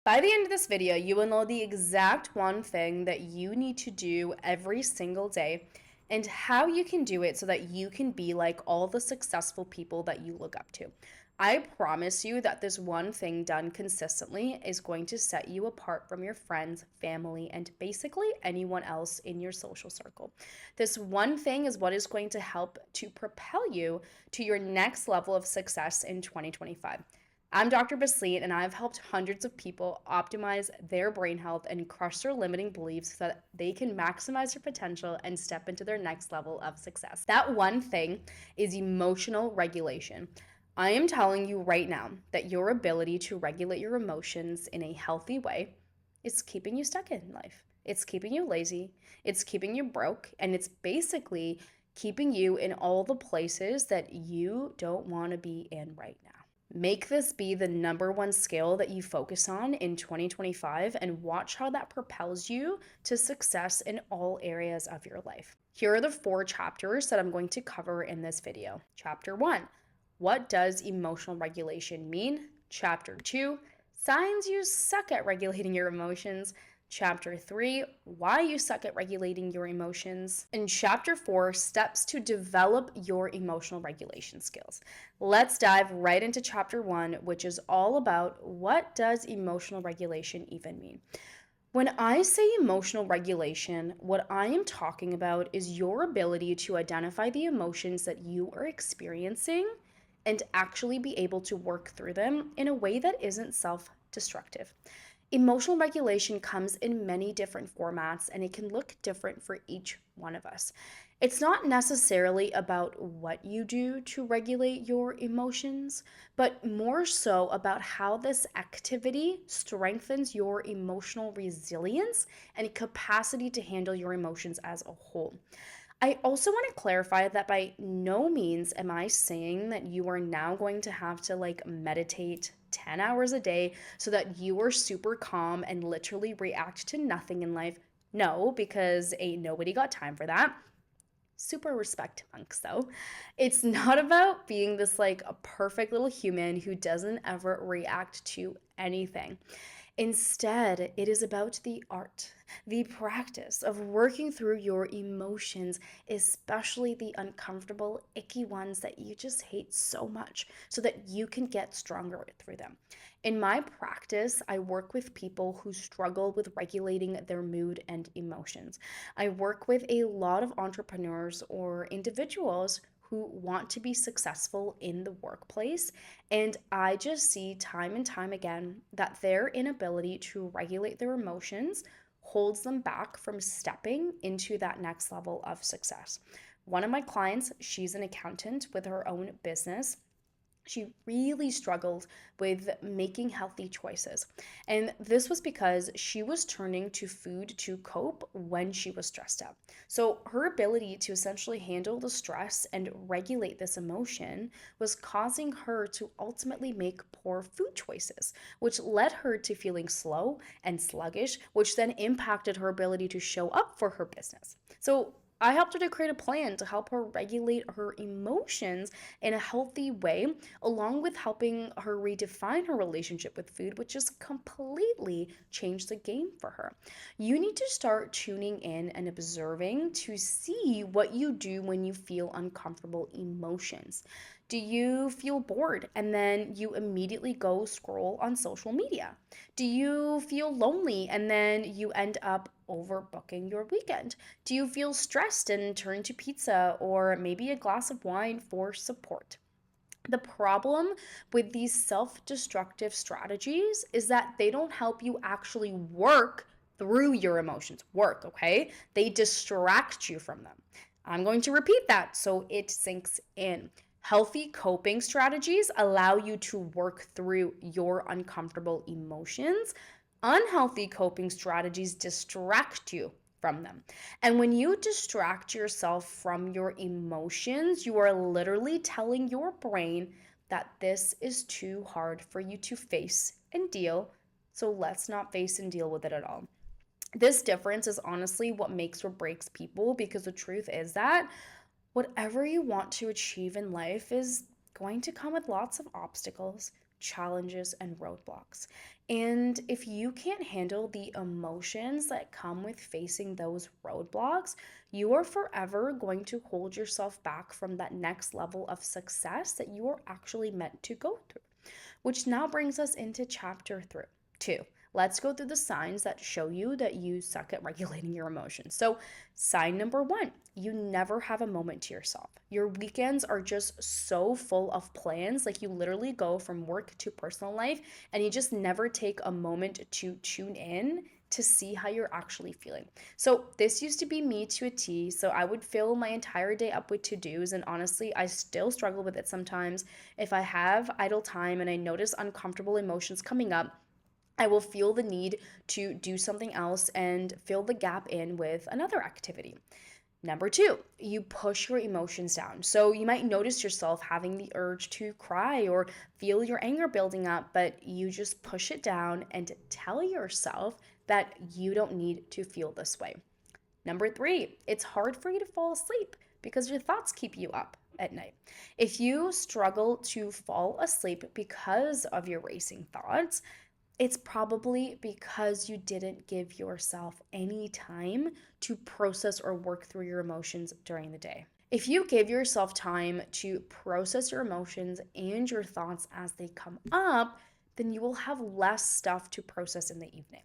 By the end of this video, you will know the exact one thing that you need to do every single day and how you can do it so that you can be like all the successful people that you look up to. I promise you that this one thing done consistently is going to set you apart from your friends, family, and basically anyone else in your social circle. This one thing is what is going to help to propel you to your next level of success in 2025. I'm Dr. Basleen, and I've helped hundreds of people optimize their brain health and crush their limiting beliefs so that they can maximize their potential and step into their next level of success. That one thing is emotional regulation. I am telling you right now that your ability to regulate your emotions in a healthy way is keeping you stuck in life. It's keeping you lazy, it's keeping you broke, and it's basically keeping you in all the places that you don't want to be in right now. Make this be the number one skill that you focus on in 2025 and watch how that propels you to success in all areas of your life. Here are the 4 chapters that I'm going to cover in this video. Chapter 1, what does emotional regulation mean? Chapter 2, signs you suck at regulating your emotions. Chapter 3, why you suck at regulating your emotions. And Chapter 4, steps to develop your emotional regulation skills. Let's dive right into Chapter 1, which is all about what does emotional regulation even mean. When I say emotional regulation, what I am talking about is your ability to identify the emotions that you are experiencing and actually be able to work through them in a way that isn't self-destructive. Emotional regulation comes in many different formats and it can look different for each one of us. It's not necessarily about what you do to regulate your emotions, but more so about how this activity strengthens your emotional resilience and capacity to handle your emotions as a whole. I also want to clarify that by no means am I saying that you are now going to have to meditate 10 hours a day so that you are super calm and literally react to nothing in life. No, because ain't nobody got time for that. Super respect monks though. It's not about being this a perfect little human who doesn't ever react to anything. Instead, it is about the art, the practice of working through your emotions, especially the uncomfortable, icky ones that you just hate so much, so that you can get stronger through them. In my practice, I work with people who struggle with regulating their mood and emotions. I work with a lot of entrepreneurs or individuals who want to be successful in the workplace. And I just see time and time again that their inability to regulate their emotions holds them back from stepping into that next level of success. One of my clients, she's an accountant with her own business. She really struggled with making healthy choices. And this was because she was turning to food to cope when she was stressed out. So her ability to essentially handle the stress and regulate this emotion was causing her to ultimately make poor food choices, which led her to feeling slow and sluggish, which then impacted her ability to show up for her business. So I helped her to create a plan to help her regulate her emotions in a healthy way, along with helping her redefine her relationship with food, which just completely changed the game for her. You need to start tuning in and observing to see what you do when you feel uncomfortable emotions. Do you feel bored and then you immediately go scroll on social media? Do you feel lonely and then you end up overbooking your weekend? Do you feel stressed and turn to pizza or maybe a glass of wine for support? The problem with these self destructive strategies is that they don't help you actually work through your emotions. Work, okay? They distract you from them. I'm going to repeat that so it sinks in. Healthy coping strategies allow you to work through your uncomfortable emotions. Unhealthy coping strategies distract you from them. And when you distract yourself from your emotions, you are literally telling your brain that this is too hard for you to face and deal. So let's not face and deal with it at all. This difference is honestly what makes or breaks people, because the truth is that whatever you want to achieve in life is going to come with lots of obstacles, challenges, and roadblocks. And if you can't handle the emotions that come with facing those roadblocks, you are forever going to hold yourself back from that next level of success that you are actually meant to go through. Which now brings us into chapter 2. Let's go through the signs that show you that you suck at regulating your emotions. So, sign number 1, you never have a moment to yourself. Your weekends are just so full of plans, like you literally go from work to personal life, and you just never take a moment to tune in to see how you're actually feeling. So, this used to be me to a T. So, I would fill my entire day up with to dos, and honestly, I still struggle with it sometimes. If I have idle time and I notice uncomfortable emotions coming up, I will feel the need to do something else and fill the gap in with another activity. Number 2, you push your emotions down. So you might notice yourself having the urge to cry or feel your anger building up, but you just push it down and tell yourself that you don't need to feel this way. Number 3, it's hard for you to fall asleep because your thoughts keep you up at night. If you struggle to fall asleep because of your racing thoughts, it's probably because you didn't give yourself any time to process or work through your emotions during the day. If you give yourself time to process your emotions and your thoughts as they come up, then you will have less stuff to process in the evening.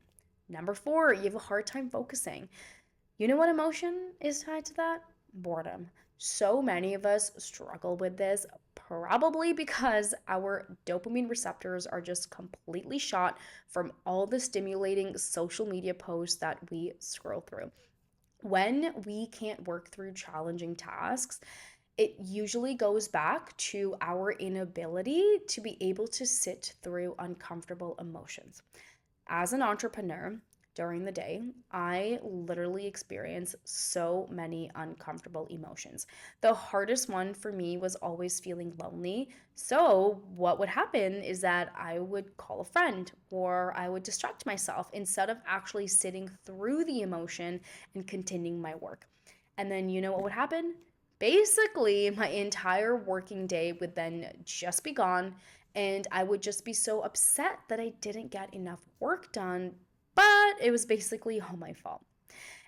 Number 4, you have a hard time focusing. You know what emotion is tied to that? Boredom. So many of us struggle with this, probably because our dopamine receptors are just completely shot from all the stimulating social media posts that we scroll through. When we can't work through challenging tasks, it usually goes back to our inability to be able to sit through uncomfortable emotions. As an entrepreneur, during the day, I literally experience so many uncomfortable emotions. The hardest one for me was always feeling lonely. So, what would happen is that I would call a friend or I would distract myself instead of actually sitting through the emotion and continuing my work. And then, you know what would happen? Basically, my entire working day would then just be gone, and I would just be so upset that I didn't get enough work done, but it was basically all my fault.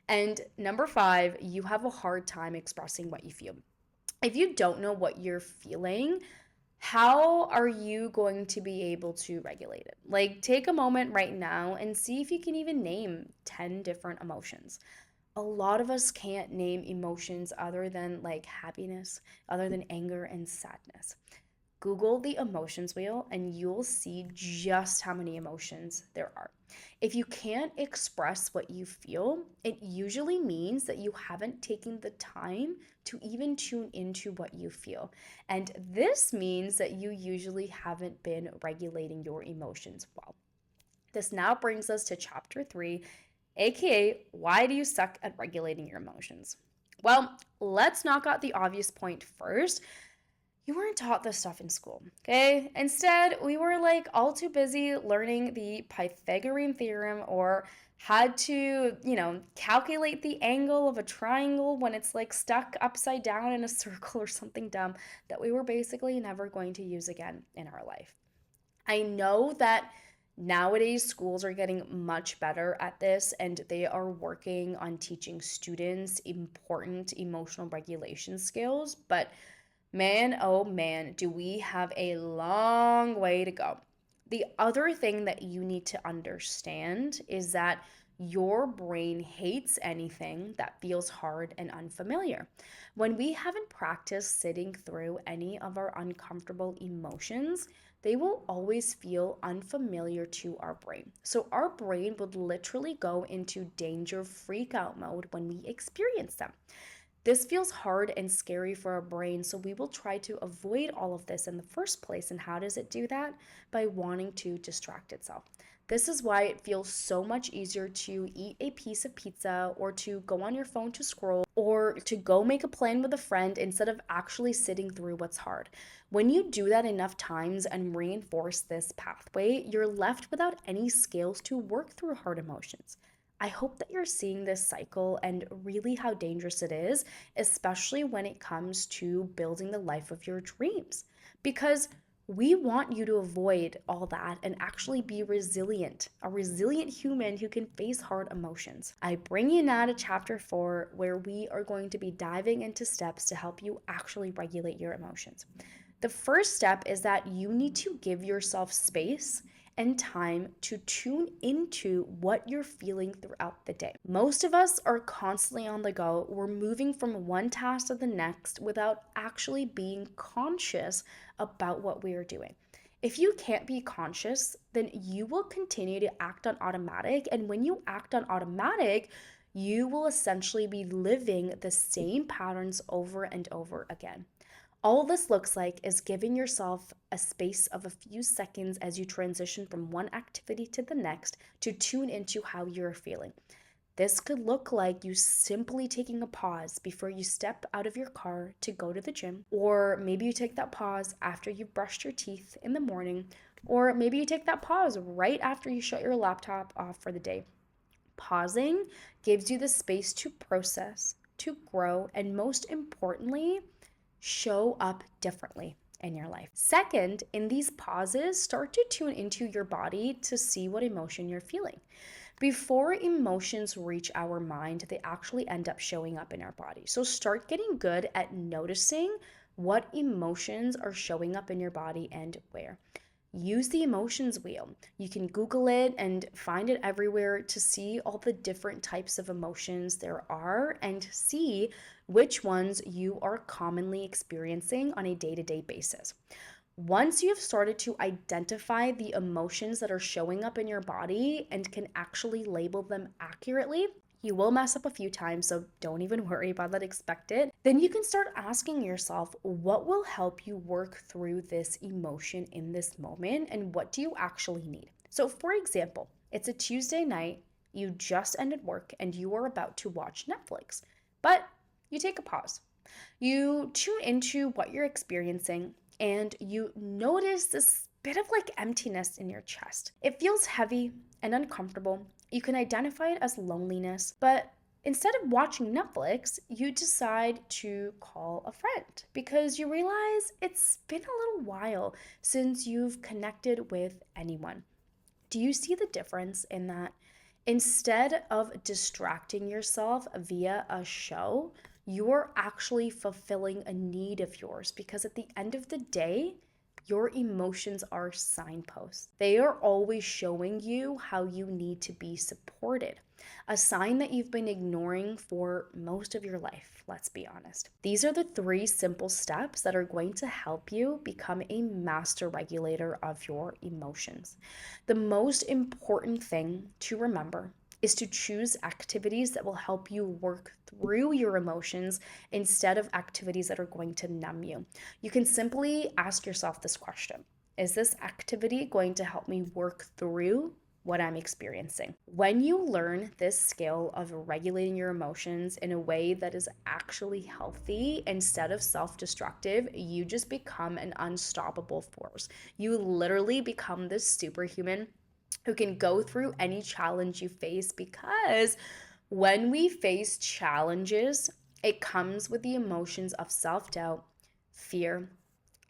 And number 5, you have a hard time expressing what you feel. If you don't know what you're feeling, how are you going to be able to regulate it? Like, take a moment right now and see if you can even name 10 different emotions. A lot of us can't name emotions other than like happiness, other than anger and sadness. Google the emotions wheel and you'll see just how many emotions there are. If you can't express what you feel, it usually means that you haven't taken the time to even tune into what you feel. And this means that you usually haven't been regulating your emotions well. This now brings us to chapter 3, aka why do you suck at regulating your emotions? Well, let's knock out the obvious point first. You weren't taught this stuff in school, okay? Instead, we were like all too busy learning the Pythagorean theorem or had to, calculate the angle of a triangle when it's like stuck upside down in a circle or something dumb that we were basically never going to use again in our life. I know that nowadays schools are getting much better at this and they are working on teaching students important emotional regulation skills, but man, oh man, do we have a long way to go. The other thing that you need to understand is that your brain hates anything that feels hard and unfamiliar. When we haven't practiced sitting through any of our uncomfortable emotions, they will always feel unfamiliar to our brain. So our brain would literally go into danger freak out mode when we experience them. This feels hard and scary for our brain, so we will try to avoid all of this in the first place. And how does it do that? By wanting to distract itself. This is why it feels so much easier to eat a piece of pizza or to go on your phone to scroll or to go make a plan with a friend instead of actually sitting through what's hard. When you do that enough times and reinforce this pathway, you're left without any skills to work through hard emotions. I hope that you're seeing this cycle and really how dangerous it is, especially when it comes to building the life of your dreams. Because We want you to avoid all that and actually be resilient, a resilient human who can face hard emotions. I bring you now to chapter 4, where we are going to be diving into steps to help you actually regulate your emotions. The first step is that you need to give yourself space and time to tune into what you're feeling throughout the day. Most of us are constantly on the go. We're moving from one task to the next without actually being conscious about what we are doing. If you can't be conscious, then you will continue to act on automatic. And when you act on automatic, you will essentially be living the same patterns over and over again. All this looks like is giving yourself a space of a few seconds as you transition from one activity to the next to tune into how you're feeling. This could look like you simply taking a pause before you step out of your car to go to the gym, or maybe you take that pause after you've brushed your teeth in the morning, or maybe you take that pause right after you shut your laptop off for the day. Pausing gives you the space to process, to grow, and most importantly, show up differently in your life. Second, in these pauses, start to tune into your body to see what emotion you're feeling. Before emotions reach our mind, they actually end up showing up in our body. So start getting good at noticing what emotions are showing up in your body and where. Use the emotions wheel. You can Google it and find it everywhere to see all the different types of emotions there are and see which ones you are commonly experiencing on a day-to-day basis. Once you have started to identify the emotions that are showing up in your body and can actually label them accurately, you will mess up a few times, so don't even worry about that, expect it. Then you can start asking yourself, what will help you work through this emotion in this moment, and what do you actually need? So, for example, it's a Tuesday night, you just ended work, and you are about to watch Netflix, but you take a pause. You tune into what you're experiencing and you notice this bit of like emptiness in your chest. It feels heavy and uncomfortable. You can identify it as loneliness, but instead of watching Netflix, you decide to call a friend because you realize it's been a little while since you've connected with anyone. Do you see the difference in that? Instead of distracting yourself via a show, you're actually fulfilling a need of yours because at the end of the day, your emotions are signposts. They are always showing you how you need to be supported, a sign that you've been ignoring for most of your life, let's be honest. These are the 3 simple steps that are going to help you become a master regulator of your emotions. The most important thing to remember is to choose activities that will help you work through your emotions instead of activities that are going to numb you. You can simply ask yourself this question: is this activity going to help me work through what I'm experiencing? When you learn this skill of regulating your emotions in a way that is actually healthy instead of self-destructive, you just become an unstoppable force. You literally become this superhuman who can go through any challenge you face, because when we face challenges, it comes with the emotions of self-doubt, fear,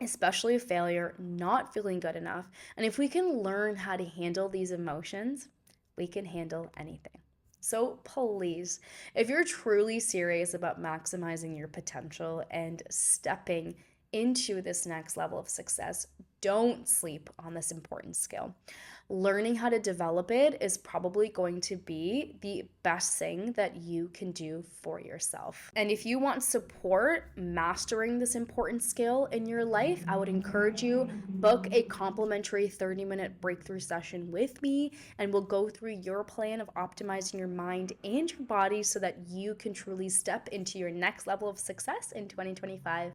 especially failure, not feeling good enough. And if we can learn how to handle these emotions, we can handle anything. So please, if you're truly serious about maximizing your potential and stepping into this next level of success, don't sleep on this important skill. Learning how to develop it is probably going to be the best thing that you can do for yourself. And if you want support mastering this important skill in your life, I would encourage you book a complimentary 30-minute breakthrough session with me, and we'll go through your plan of optimizing your mind and your body so that you can truly step into your next level of success in 2025.